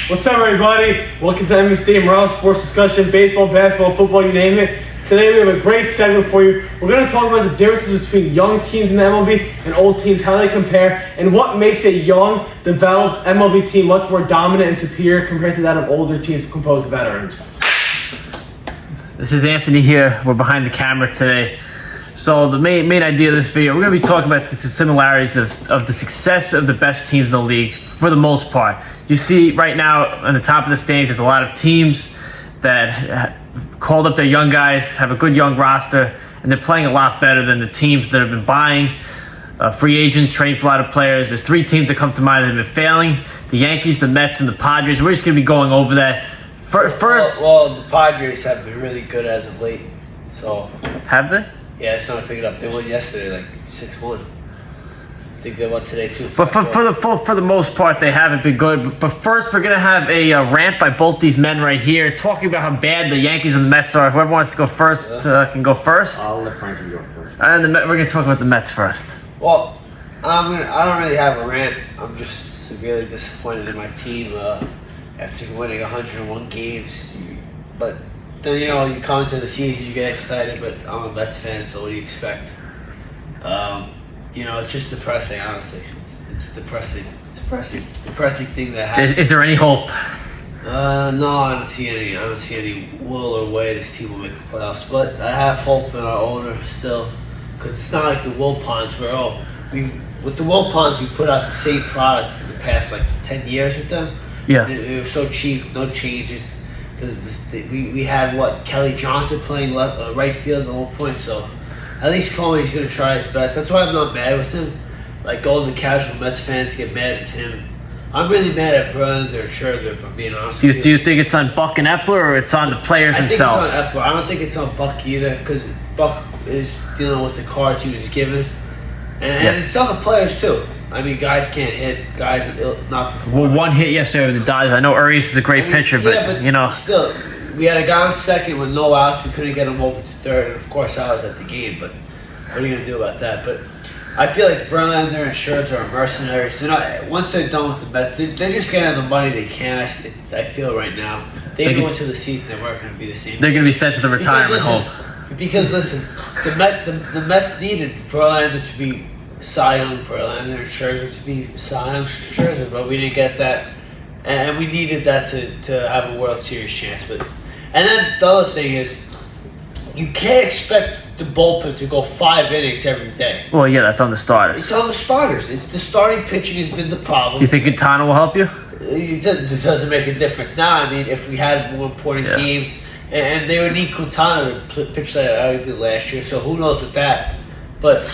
What's up, everybody? Welcome to MLB Morale Sports Discussion, baseball, basketball, football, you name it. Today we have a great segment for you. We're going to talk about the differences between young teams in the MLB and old teams, how they compare, and what makes a young, developed MLB team much more dominant and superior compared to that of older teams composed of veterans. This is Anthony here. We're behind the camera today. So the main idea of this video, we're going to be talking about the similarities of the success of the best teams in the league for the most part. You see right now on the top of the standings, there's a lot of teams that called up their young guys, have a good young roster, and they're playing a lot better than the teams that have been buying free agents, trading for a lot of players. There's three teams that come to mind that have been failing: the Yankees, the Mets, and the Padres. We're just going to be going over that. Well, the Padres have been really good as of late. So Have they? yeah, it's not to pick it up. They won yesterday, like 6-1. I think they won today too. But for the most part, they haven't been good. But first, we're gonna have a rant by both these men right here, talking about how bad the Yankees and the Mets are. Whoever wants to go first can go first. I'll let Frankie go first. And we're gonna talk about the Mets first. Well, I don't really have a rant. I'm just severely disappointed in my team after winning 101 games. But then, you come into the season, you get excited, but I'm a Mets fan, so what do you expect? It's just depressing, honestly. It's depressing. It's depressing thing that happened. Is there any hope? No, I don't see any will or way this team will make the playoffs. But I have hope in our owner still, because it's not like the Wilpons where with the Wilpons we put out the same product for the past 10 years with them. Yeah. It was so cheap, no changes. We had Kelly Johnson playing right field at one point, so at least Cohen's gonna try his best. That's why I'm not mad with him. All the casual Mets fans get mad at him. I'm really mad at Verlander and Scherzer, if I'm being honest with you. Do you think it's on Buck and Epler, or it's on the players themselves? I think it's on Epler. I don't think it's on Buck either, because Buck is dealing with the cards he was given, and it's on the players too. I mean, guys can't hit. Guys not performing. Well, one hit yesterday with the Dodgers. I know Urias is a great pitcher, but still, we had a guy on second with no outs. We couldn't get him over to third, and of course I was at the game. But what are you gonna do about that? But I feel like Verlander and Scherzer are mercenaries. They're not. Once they're done with the Mets, they're just getting the money they can. I feel right now they go into the season, they weren't going to be the same. They're going to be sent to the retirement home. Because listen, the Mets needed Verlander to be Cy Young, Verlander and Scherzer to be Cy Young, Scherzer, but we didn't get that, and we needed that to have a World Series chance. And then the other thing is, you can't expect the bullpen to go 5 innings every day. Well, yeah, that's on the starters. It's on the starters. It's the starting pitching has been the problem. Do you think Quintana will help you? It doesn't make a difference now. I mean, if we had more important games, and they would need Quintana to pitch like I did last year, so who knows with that? But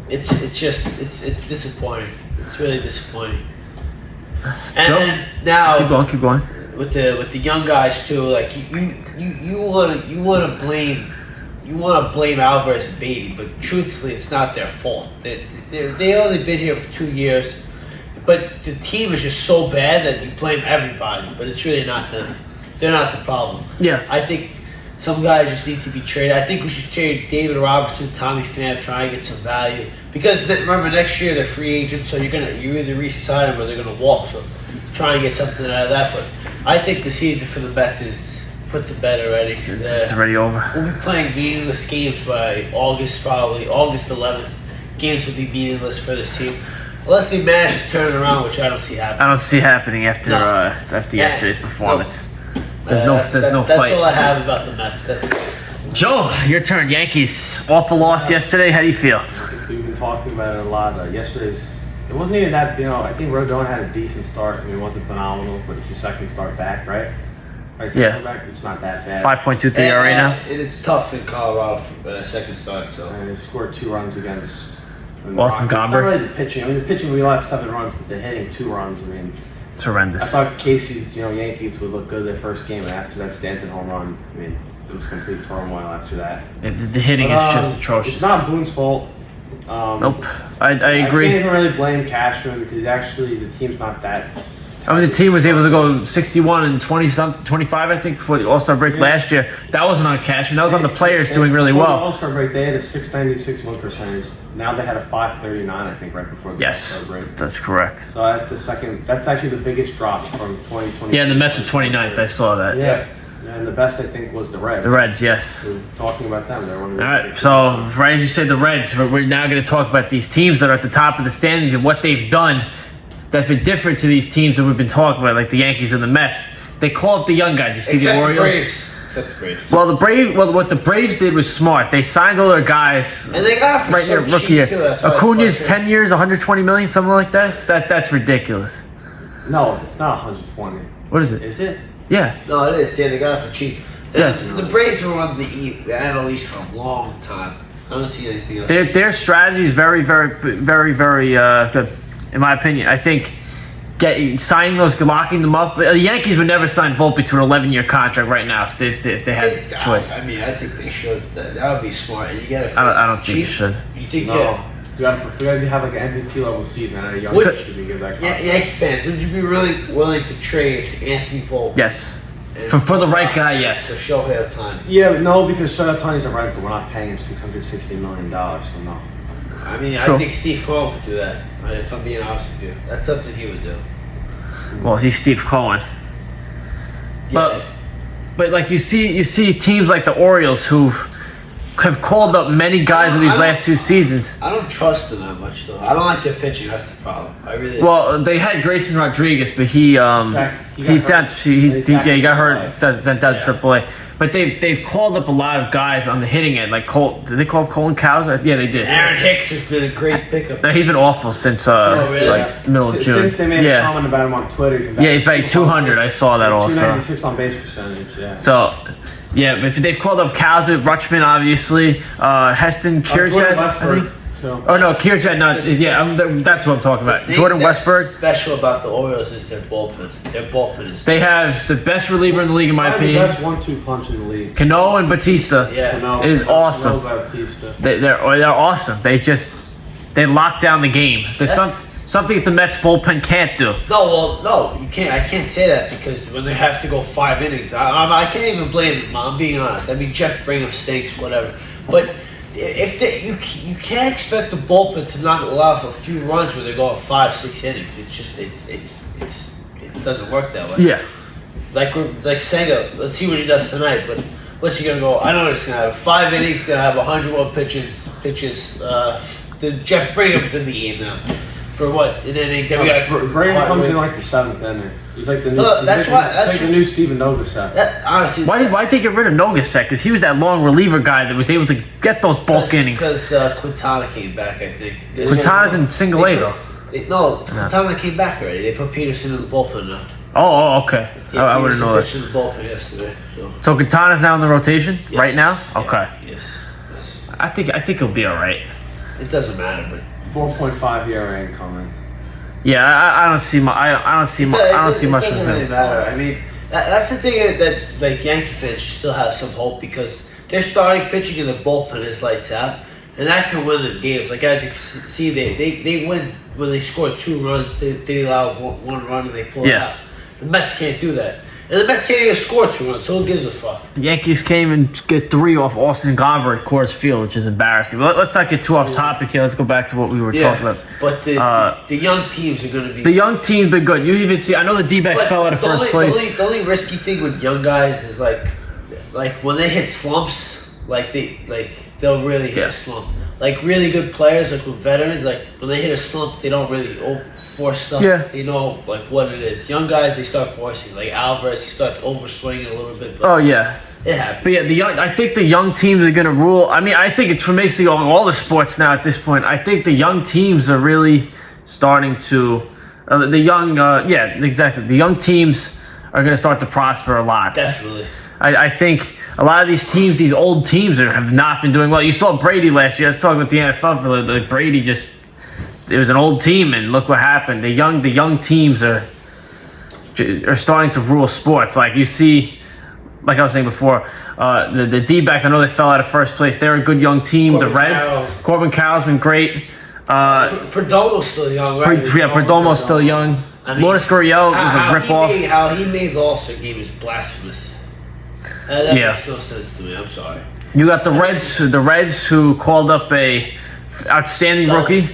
it's disappointing. It's really disappointing. And now keep going. With the young guys too, you want to blame Alvarez and Beatty, but truthfully, it's not their fault. They only been here for 2 years, but the team is just so bad that you blame everybody. But it's really not them. They're not the problem. Yeah, I think some guys just need to be traded. I think we should trade David Robertson, Tommy Pham, try and get some value. Because remember, next year they're free agents, so you either re-sign them or they're gonna walk. So try and get something out of that. But I think the season for the Mets is put to bed already. It's already over. We'll be playing meaningless games by August 11th. Games will be meaningless for this team. Unless they manage to turn it around, which I don't see happening. I don't see happening after yesterday's performance. There's no fight. That's all I have about the Mets. Joe, your turn. Yankees. Awful loss yesterday. How do you feel? We've been talking about it a lot. Yesterday's, it wasn't even that, I think Rodon had a decent start. I mean, it wasn't phenomenal, but it's the second start back, right? Back, it's not that bad. 5.23 ERA now. And it's tough in Colorado for a second start. So. And they scored 2 runs against Austin Gomber. It's not really the pitching. I mean, the pitching, we allowed 7 runs, but the hitting 2 runs, I mean, it's horrendous. I thought Casey's, Yankees would look good their first game, and after that Stanton home run, I mean, it was complete turmoil after that. The hitting is just atrocious. It's not Boone's fault. Nope. I agree. I can't even really blame Cashman because the team's not that I mean, the team was able to go 61 and 20 something, 25, I think, before the All-Star break last year. That wasn't on cashman. That was on the players doing really Before the well. All-Star break, they had a 696 win percentage. Now they had a 539, I think, right before the Yes, All-Star break. that's correct. So that's the second. That's actually the biggest drop from 2020. Yeah, and the Mets are 29th. I saw that. Yeah. And the best, I think, was the Reds. The Reds, yes. We're talking about them. They're one of the All right, so right as you said, the Reds, we're now going to talk about these teams that are at the top of the standings and what they've done that's been different to these teams that we've been talking about, like the Yankees and the Mets. They call up the young guys. You see Except the Orioles? Except the Braves. Well, what the Braves did was smart. They signed all their guys And they got for right so near rookie cheap, year. too. That's why it's Acuna's frustrating. 10 years, 120 million, something like that. That's ridiculous. No, it's not 120. What is it? Is it? Yeah. No, it is. Yeah, they got it for cheap. Yes. The Braves were on the NL East for a long time. I don't see anything else. Their strategy is very, very, very, very good, in my opinion. I think signing those, locking them up. The Yankees would never sign Volpe to an 11-year contract right now if they had the choice. I mean, I think they should. That would be smart. And you get it. I don't think you should. You think? No. Yeah. You gotta have like an MVP level season and a young Would- should be give that Yeah, contract. Yankee fans, would you be really willing to trade Anthony Volpe? Yes. And- For the right guy, For yes. Shohei Ohtani. Yeah, but no, because Shohei Ohtani's a rental. We're not paying him $660 million, so no. I mean, True. I think Steve Cohen could do that. If I'm being honest with you, that's something he would do. Well, he's Steve Cohen. Yeah. But like you see teams like the Orioles who have called up many guys in these last two seasons. I don't trust them that much, though. I don't like their pitching. That's the problem. I really. Well, they had Grayson Rodriguez, but he got hurt. He got hurt, sent out to AAA. But they've called up a lot of guys on the hitting end, like Cole. Did they call Colin Cowser? Yeah, they did. Aaron Hicks has been a great pickup. No, he's been awful since really? like the middle of June. Since they made a comment about him on Twitter. He's batting 200. I saw that also. 296 on base percentage, yeah. So, yeah, if they've called up Cowser, Rutschman, obviously, Heston, Kiercheck, I think. So. Oh no, Kiercheck, not that's what I'm talking about. The Jordan thing that's Westberg. special about the Orioles is their bullpen. Their bullpen is. They have the best reliever in the league, in my Probably the opinion. best 1-2 punch in the league. Cano and Batista. Yeah. Cano, Is awesome. Cano, Bautista. They're awesome. They lock down the game. There's something that the Mets bullpen can't do. No, you can't. I can't say that because when they have to go 5 innings, I can't even blame them. I'm being honest. I mean, Jeff Brigham stinks, whatever. But if you can't expect the bullpen to not allow for a few runs where they go 5-6 innings. It's just it doesn't work that way. Yeah. Like Senga, let's see what he does tonight. But what's he gonna go? I know he's gonna have 5 innings. He's gonna have 101 pitches. The Jeff Brigham's in the game now. For what? And then we got Brandon comes in like the 7th inning. He's like the new. That's the new Steven Nogasek. That honestly. Why'd they get rid of Nogasek? Because he was that long reliever guy that was able to get those bulk innings. Because Quintana came back, I think. Quintana's in single A though. No, Quintana came back already. They put Peterson in the bullpen now. Oh, okay. Yeah, I wouldn't know Peterson pitched in the bullpen yesterday. So Quintana's now in the rotation Yes. right now. Yeah, Okay. Yes. I think he'll be all right. It doesn't matter, but 4.5 ERA incoming. Yeah, I don't see much. I don't see much It from doesn't really him. matter. I mean, that's the thing that like Yankee fans should still have some hope because their starting pitching in the bullpen is lights out, and that can win them games. Like as you can see, they win when they score 2 runs. They allow 1 run and they pull it out. The Mets can't do that. And the Mets can't even score 2 runs, so who gives a fuck? The Yankees came and get 3 off Austin Gomber at Coors Field, which is embarrassing. But let's not get too off topic here. Let's go back to what we were talking about. But the young teams are going to be... The young team's been good. You even see, I know the D-backs fell out of first place. The only risky thing with young guys is like when they hit slumps, they'll really hit a slump. Like really good players, like with veterans, like when they hit a slump, they don't really force stuff. Yeah. They know like what it is. Young guys, they start forcing. Like Alvarez, he starts overswinging a little bit. But Oh yeah. it happens. But yeah, I think the young teams are going to rule. I mean, I think it's for basically all the sports now at this point. I think the young teams are really starting to, the young teams are going to start to prosper a lot. Definitely. I think a lot of these teams, these old teams, have not been doing well. You saw Brady last year. Let's talk about the NFL for a little bit. Brady it was an old team, and look what happened. The young teams are starting to rule sports. Like you see, like I was saying before, the D-backs, I know they fell out of first place. They're a good young team. The Reds, Corbin Carroll's been great. Perdomo's still young, right? Perdomo's still young. I mean, Lourdes Gurriel was a rip-off. How he made the All-Star game is blasphemous. That Yeah. makes no sense to me. I'm sorry. You got the Reds who called up a outstanding Stud. rookie,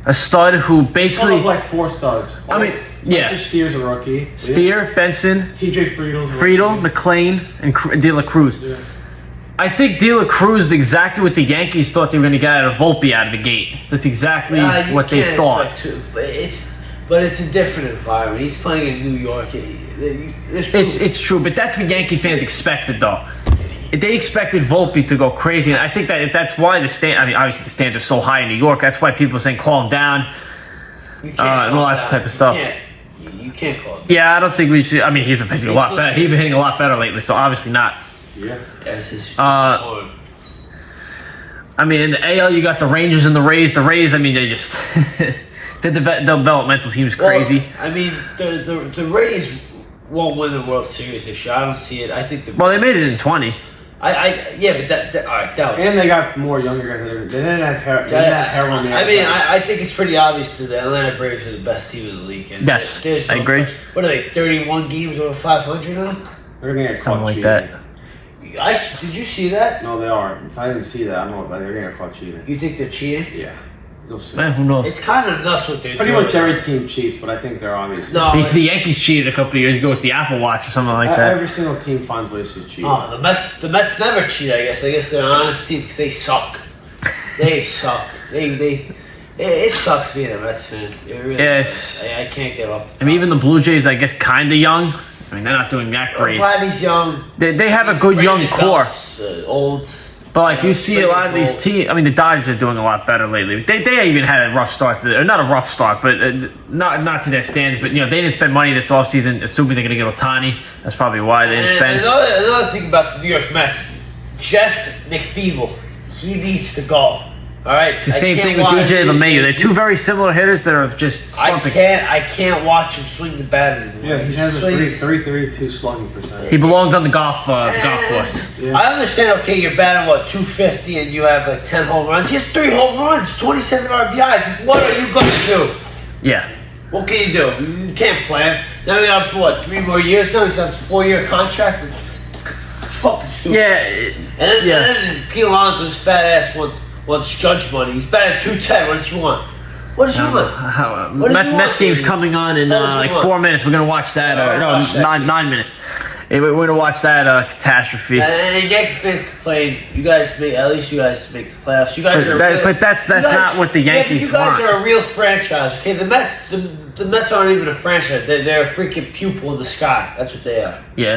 a stud who Called basically. up like 4 studs. I mean, yeah. Steer's a rookie. Steer, Benson, TJ Friedel's a Friedel, rookie. McLean, and De La Cruz. Yeah. I think De La Cruz is exactly what the Yankees thought they were going to get out of Volpe out of the gate. That's exactly You what they can't thought. expect but it's a different environment. He's playing in New York. It's true, but that's what Yankee fans expected, though. They expected Volpe to go crazy, and I think that's why obviously the stands are so high in New York. That's why people are saying call him down, You can't and all that type of stuff. You can't call it. Yeah, I don't think we should. I mean, he's been hitting a lot better. He's been hitting a lot better lately, so obviously not. Yeah. This is I mean, in the AL, you got the Rangers and the Rays. The Rays, I mean, they just the developmental team's crazy. Well, I mean, the Rays won't win the World Series this year. I don't see it. I think Well, they made it in 20. Yeah, but that all right. That was. And they got more younger guys. They didn't have hair on the I mean, outside. I think it's pretty obvious that the Atlanta Braves are the best team in the league. And Yes, there's I agree. What are they? 31 games over 500 now. They're gonna get Something caught like cheating. that. Did you see that? No, they are. I didn't see that. I don't know, but they're gonna get caught cheating. You think they're cheating? Yeah, you'll see. Man, who knows? It's kind of nuts what they're Pretty doing. much every team cheats, but I think they're obviously. No, The Yankees cheated a couple of years ago with the Apple Watch or something like that. Every single team finds ways to cheat. Oh, the Mets never cheat. I guess they're an honest team because they suck. They suck. It sucks being a Mets fan. It really Yes. does. I can't get off. I mean, even the Blue Jays, I guess, kind of young. I mean, they're not doing that I'm great. glad he's young. They have a good young Brandon core. Belt's, old. But like you see a lot of these Old. teams, I mean the Dodgers are doing a lot better lately. They even had a rough start to or not a rough start, but not to their stands. But they didn't spend money this offseason, assuming they're going to get Otani. That's probably why they didn't And spend. another thing about the New York Mets, Jeff McFeeble, he needs to go. All right, It's the same thing with DJ LeMahieu. They're two very similar hitters that are just slumping. I can't watch him swing the bat anymore. Yeah, he has a swings- 3.32 slugging percentage. He belongs on the golf course. Yeah. I understand. Okay, you're batting 250 and you have like 10 home runs. He has 3 home runs, 27 RBIs. What are you gonna do? Yeah. What can you do? You can't play him. Now we got 3 more years. Now he's on a 4-year contract. It's fucking stupid. Yeah. And then Pete Alonso's fat ass wants judge money. He's batting 210. What does he want? What does he want? What does he want, Mets game's baby? coming on in What does he like want? 4 minutes. We're gonna watch that. Watch that. 9 minutes. Hey, we're gonna watch that catastrophe. And Yankee fans complain. At least you guys make the playoffs. You guys But that's not what the Yankees you guys want. are a real franchise. Okay, the Mets aren't even a franchise. They're a freaking pupil in the sky. That's what they are. Yeah,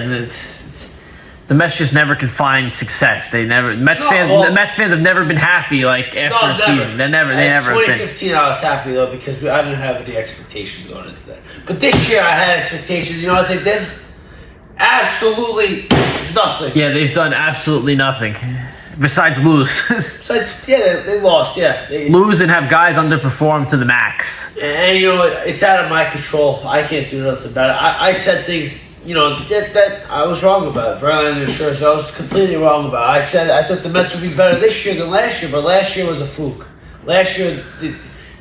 the Mets just never can find success. They never. Mets fans have never been happy like after a season. They never have been. 2015, I was happy though because I didn't have any expectations going into that. But this year, I had expectations. You know what they did? Absolutely nothing. Yeah, they've done absolutely nothing besides lose. Besides, they lost. Yeah, Lose and have guys underperform to the max. And it's out of my control. I can't do nothing about it. I said things, that I was wrong about. Verlander, Scherzer, I was completely wrong about. I thought the Mets would be better this year than last year, but last year was a fluke. Last year,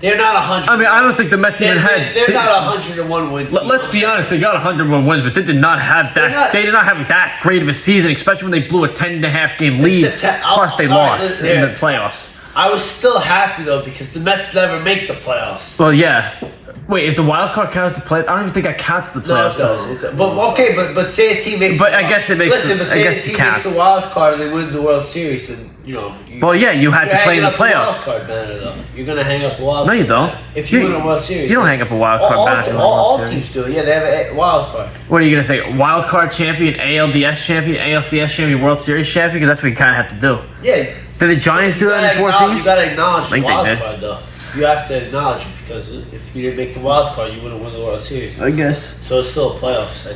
they're not 100. I mean, I don't think the Mets even had. They're not 101 wins. Let's be honest. They got 101 wins, but they did not have that. They did not have that great of a season, especially when they blew a 10.5 game lead. Plus, they lost in the playoffs. I was still happy though because the Mets never make the playoffs. Well, yeah. Wait, is the wild card counts the play? I don't even think that counts the No, playoffs. it does. It does. But okay, but say a team makes. But I guess it makes. Listen, but I say a guess it team counts. makes the wild card and they win the World Series, then Well, yeah, you had to play in the Wild playoffs. card banner though. You're gonna hang up a wild. No, you card don't. banner. If you win a World Series, you don't hang up a wild card banner. in the All World teams Series. do. Yeah, they have a wild card. What are you gonna say? Wild card champion, ALDS champion, ALCS champion, World Series champion? Because that's what you kind of have to do. Yeah. Did the Giants do that in 14? You gotta acknowledge the think they wild did. card though. You have to acknowledge it because if you didn't make the wild card, you wouldn't win the World Series. I guess. So it's still a playoffs. I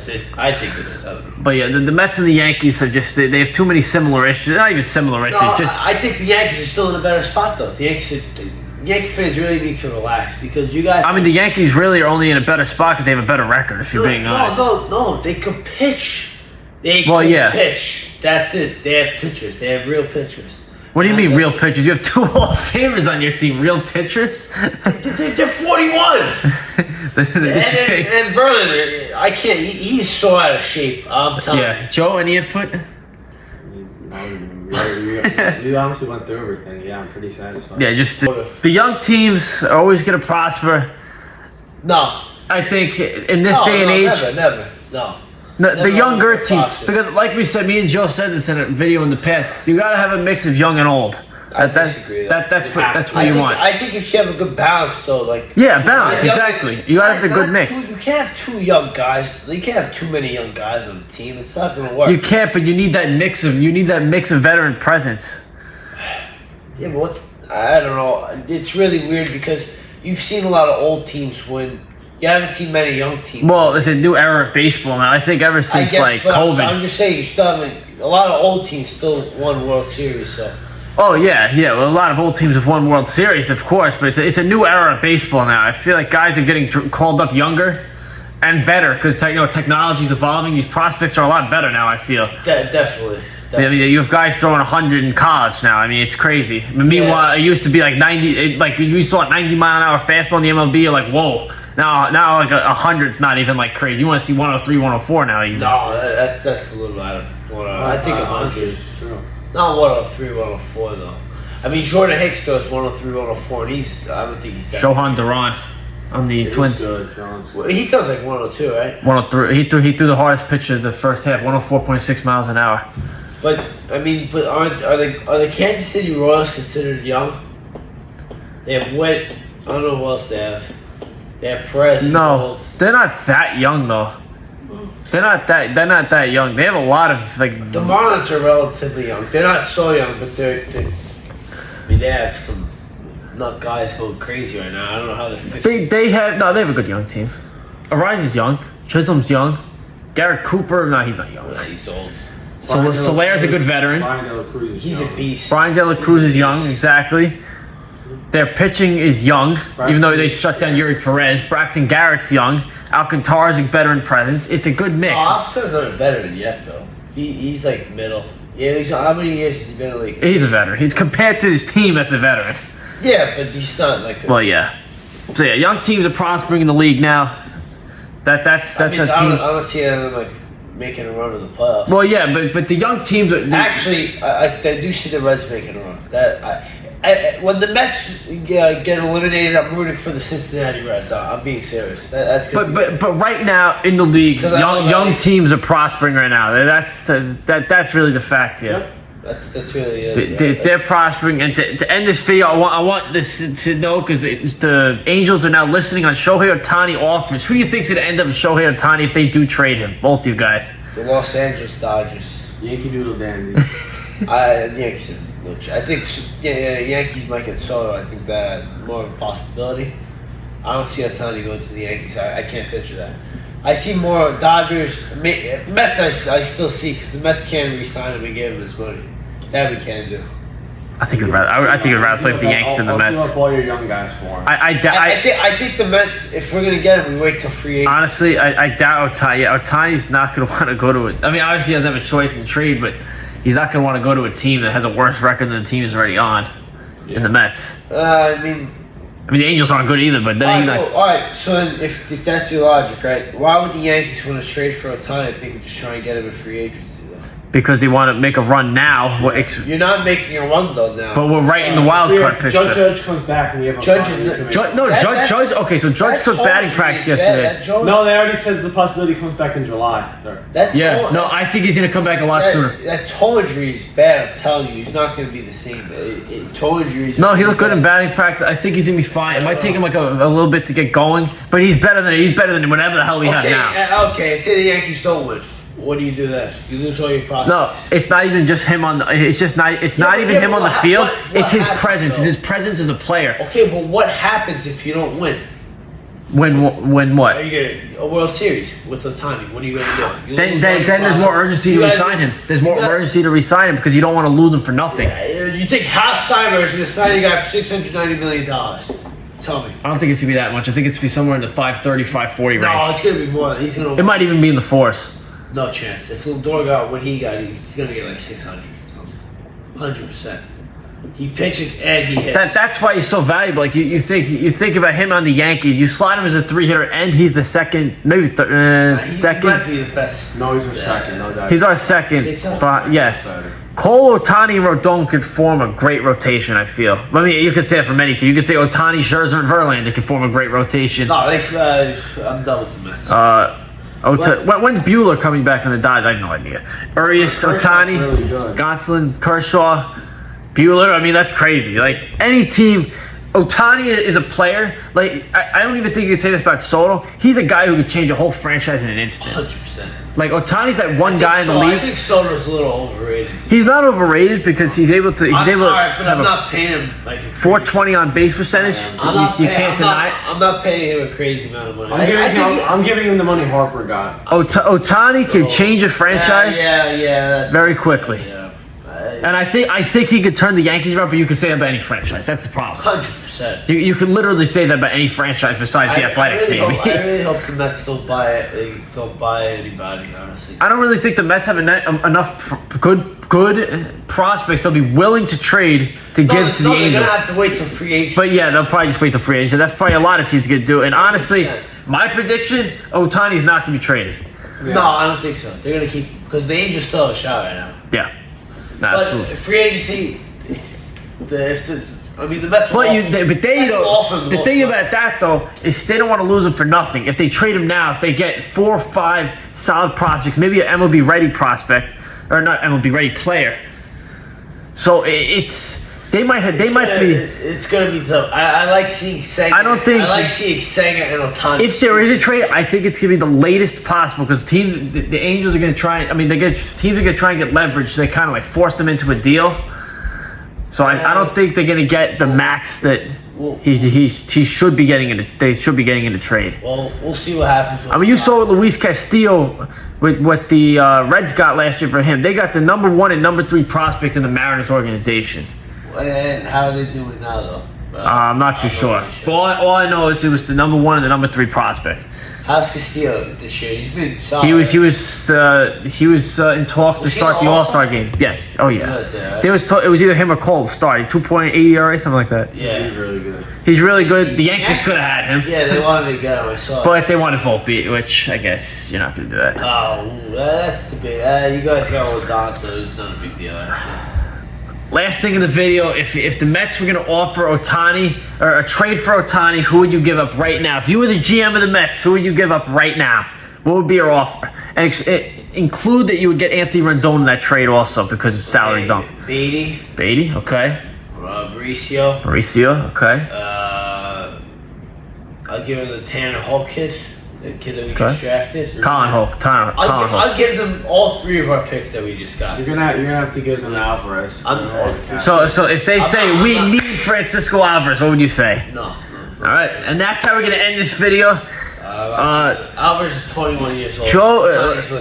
think it is. I don't know. But yeah, the Mets and the Yankees have just they have too many similar issues. Not even similar issues. No, Just I think the Yankees are still in a better spot though. The Yankee fans really need to relax because you guys. I mean, the Yankees really are only in a better spot because they have a better record. If you're being honest. No, they could pitch. Pitch. That's it. They have pitchers. They have real pitchers. What do you mean, real pitchers? You have 2 Hall of Famers on your team. Real pitchers? They're 41. And Verlander, I can't. He's so out of shape. I'm telling Yeah, Joe, any input? We honestly went through everything. Yeah, I'm pretty satisfied. Yeah, just the young teams are always going to prosper. No. I think in this day and age, Never. No. The younger always team, prosper. because like we said, me and Joe said this in a video in the past. You got to have a mix of young and old. I disagree. That's what I you think, want. I think if you have a good balance, though, like Balance, young- exactly. You gotta have the good mix. You can't have two young guys. You can't have too many young guys on the team. It's not gonna work. You can't, but you need that mix of veteran presence. Yeah, but I don't know. It's really weird because you've seen a lot of old teams win. You haven't seen many young teams. Well, it's a new era of baseball now. I think ever since like but COVID. I'm just saying, you still haven't. A lot of old teams still won World Series, so. Oh yeah. Well, a lot of old teams have won World Series, of course, but it's a new era of baseball now. I feel like guys are getting called up younger and better because technology is evolving. These prospects are a lot better now. I feel. Definitely. I mean, you have guys throwing 100 in college now. I mean, it's crazy. Meanwhile, it used to be like 90. Like we saw a 90-mile-an-hour fastball in the MLB. You're like, whoa. Now like 100's not even like crazy. You want to see 103, 104 now. Even. No, that's a little out of. I think 100 is true. Not 103, 104 though. I mean, Jordan Hicks throws 103, 104, and I don't think he's that. Shohan Duran on the Twins. Well, he throws like 102, right? 103. He threw the hardest pitch of the first half, 104.6 miles an hour. But I mean, are the Kansas City Royals considered young? They have Witt. I don't know who else they have. They have Perez. No, they're not that young though. They're not that young. They have a lot of like. The Marlins are relatively young. They're not so young, but they have some nut guys going crazy right now. I don't know how they're 50. They have a good young team. Ariza's young. Chisholm's young. Garrett Cooper, no, he's not young. He's old. Solaire's a good veteran. Brian De La Cruz is He's young. a beast. Brian De La Cruz is young, exactly. Their pitching is young, even though they shut down Yuri Perez. Braxton Garrett's young. Alcantara's a veteran presence. It's a good mix. Alcantara's not a veteran yet, though. He's like middle. Yeah, how many years has he been in the league? He's a veteran. He's compared to his team that's a veteran. Yeah, but he's not like. Well, yeah. So yeah, young teams are prospering in the league now. That's I mean, a I team. don't see them like making a run to the playoffs. Well, yeah, but the young teams are Actually, I do see the Reds making a run. When the Mets get eliminated, I'm rooting for the Cincinnati Reds. I'm being serious. That's gonna But right now in the league, 'Cause I know that young they- teams are prospering right now. That's really the fact here. Yep. That's really it. They're prospering, and to end this video, I want this to know because the Angels are now listening on Shohei Ohtani offers. Who do you think's going to end up with Shohei Ohtani if they do trade him? Both you guys. The Los Angeles Dodgers. Yankee Doodle Dandy. Yankees. I think Yankees might get Soto. I think that's more of a possibility. I don't see Ohtani going to the Yankees. I can't picture that. I see more Dodgers. Mets I still see because the Mets can re-sign him and give him his money. That we can do. I think I'd rather play for the Yankees than the I'll Mets. give up all your young guys for him. I think the Mets, if we're going to get him, we wait till free agent. Honestly, I doubt Ohtani. Yeah, Ohtani's not going to want to go to it. I mean, obviously he doesn't have a choice in trade, but he's not going to want to go to a team that has a worse record than the team he's already on in the Mets. I mean, the Angels aren't good either, but then he's like... all right, so then if that's your logic, right, why would the Yankees want to trade for Ohtani if they could just try and get him in free agency, though? Because they want to make a run now. You're not making a run, though, now. But we're right in the wild card If picture. Judge comes back and we have a Judge Ohtani, is- we can make- Judge. Okay, so Judge took batting practice yesterday. No, they already said the possibility comes back in July. I think he's gonna come back a lot sooner. That toe injury is bad. I'm telling you, he's not going to be the same. Toe injuries. No, he looked good in batting practice. I think he's gonna be fine. It might take him like a little bit to get going, but he's better than whatever the hell we have now. Okay, and say the Yankees don't win. What do you do then? You lose all your prospects. No, it's not even just him on the. It's just not. It's not even him on the field. It's his presence. It's his presence as a player. Okay, but what happens if you don't win? When Are what? you getting a World Series with Ohtani? What are you going to do? Then there's more urgency to resign him. There's more urgency to resign him because you don't want to lose him for nothing. You think Haas Steimer is going to sign a guy for $690 million? Tell me. I don't think it's gonna be that much. I think it's gonna be somewhere in the 530, 540 range. No, it's going to be more. He's going It might even be in the force. No chance. If Lindor got what he got, he's going to get like 600 or something. 100%. He pitches and he hits. That's why he's so valuable. Like you think about him on the Yankees. You slide him as a 3-hitter, and he's the second, maybe He second. might be the best. No, he's our second. No doubt. He's our second. Think so? But yes, Cole, Ohtani, Rodon could form a great rotation. I feel. I mean, you could say it for many teams. You could say Ohtani, Scherzer, and Verlander could form a great rotation. No, I'm done with the Mets. When's Bueller coming back on the Dodgers? I have no idea. Urias, Ohtani, really good. Gonsolin, Kershaw, Bueller. I mean, that's crazy. Like any team, Ohtani is a player. Like I don't even think you can say this about Soto. He's a guy who could change a whole franchise in an instant. 100%. Like Ohtani's that one guy in the I league. think Soto's a little overrated. He's not overrated because he's able to. He's able to Alright, but have I'm a not paying him like a 420 on base percentage. You can't deny it. I'm not paying him a crazy amount of money. I'm giving him the money Harper got. Ohtani can change a franchise Yeah. very quickly. Yeah. And I think he could turn the Yankees around, but you could say that about any franchise. That's the problem. 100%. You could literally say that about any franchise besides the Athletics, I maybe. really hope the Mets don't buy anybody. Honestly, I don't really think the Mets have enough good prospects they'll be willing to trade to give to the They're Angels. gonna have to wait till free agent. But yeah, they'll probably just wait till free agency. That's probably a lot of teams gonna do. And honestly, 100%. my prediction: Ohtani's not gonna be traded. Yeah. No, I don't think so. They're gonna keep because the Angels still have a shot right now. Yeah, But absolutely. free agency, the Mets. But Mets will offer him the the most thing money. about that though is they don't want to lose him for nothing. If they trade him now, if they get 4 or 5 solid prospects, maybe an MLB ready prospect or not MLB ready player. So they might be. It's gonna be tough. I like seeing Senga. I don't think- I like seeing Senga and Ohtani. If there is a trade, I think it's gonna be the latest possible because teams, the Angels are gonna try. I mean, teams are gonna try and get leverage. So they kind of like force them into a deal. So I don't think they're gonna get the max that he should be getting in. They should be getting in a trade. Well, we'll see what happens. With I mean, you saw Luis Castillo with what the Reds got last year for him. They got the number 1 and number 3 prospect in the Mariners organization. And how are they doing now, though? I'm not too sure. But all I know is it was the number 1 and the number 3 prospect. How's Castillo this year? He's been solid. He was in talks to Was he start an the All-Star? All-Star game. Yes. Oh yeah. He was there, right? There was it was either him or Cole starting 2.8 ERA, something like that. Yeah. He's really good. He's really good. The Yankees could have had him, Yeah, they wanted to get him. I saw. but they wanted Volpe, which I guess you're not going to do that. That's the big. You guys got one Don, so it's not a big deal. Actually. Last thing in the video, if the Mets were going to offer Ohtani or a trade for Ohtani, who would you give up right now? If you were the GM of the Mets, who would you give up right now? What would be your offer? And include that you would get Anthony Rendon in that trade also because of salary dump. Beatty, okay. Mauricio. Okay. I'll give him the Tanner Hall kid, the kid that we Okay. just drafted. Colin Hulk. I'll give them all 3 of our picks that we just got. You're gonna have to give them Alvarez. So if they say we need Francisco Alvarez, what would you say? No. All right, and that's how we're gonna end this video. Alvarez is 21 years old.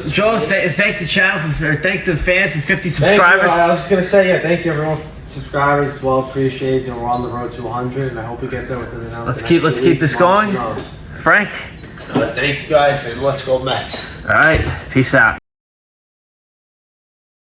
Joe, thank the channel thank the fans for 50 subscribers. I was just gonna say, thank you everyone for subscribers. It's well appreciated. We're on the road to 100, and I hope we get there within the next Let's keep this going. Frank. Thank you guys, and let's go Mets. All right, peace out.